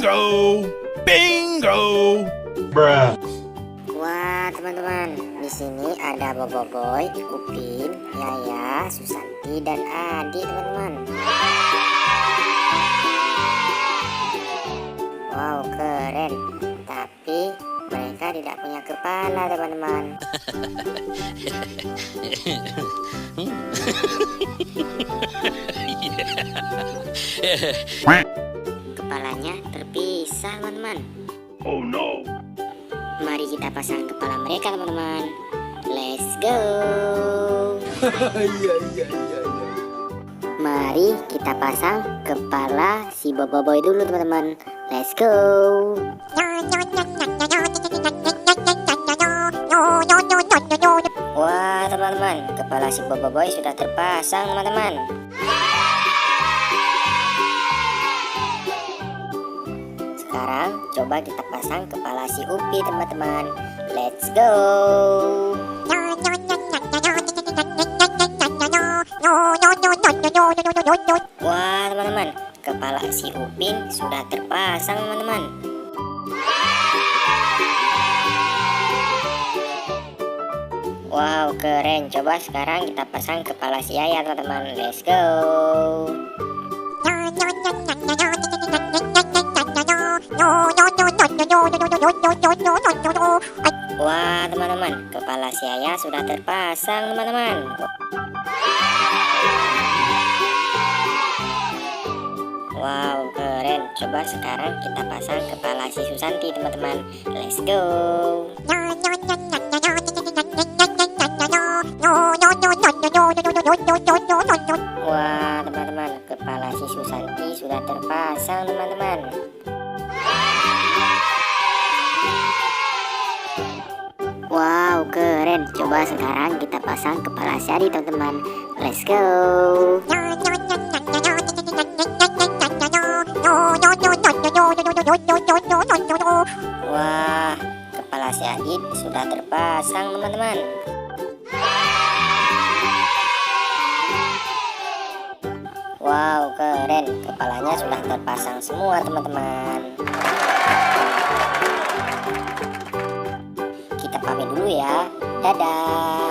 Bingo! Bingo! Bruh. Wah teman-teman, di sini ada Boboiboy, Upin, Yaya, Susanti, dan Adi teman-teman. Wow keren, tapi mereka tidak punya kepala teman-teman. Kepalanya terpisah teman-teman. Oh no! Mari kita pasang kepala mereka teman-teman. Let's go. Mari kita pasang kepala si Boboiboy dulu teman-teman. Let's go. Wah teman-teman, kepala si Boboiboy sudah terpasang teman-teman. Sekarang coba kita pasang kepala si Upi teman-teman. Let's go. Wah teman-teman, kepala si Upin sudah terpasang teman-teman. Wow keren, coba sekarang kita pasang kepala si Yaya teman-teman. Let's go. Wah teman-teman, kepala si Yaya sudah terpasang teman-teman. Wow keren, coba sekarang kita pasang kepala si Susanti teman-teman. Let's go. Wah teman-teman, kepala si Susanti sudah terpasang teman-teman. Wow keren, coba sekarang kita pasang kepala si Adi teman-teman. Let's go. Wah, kepala si Adit sudah terpasang teman-teman. Wow keren, kepalanya sudah terpasang semua teman-teman. Kita pamit dulu ya, dadah.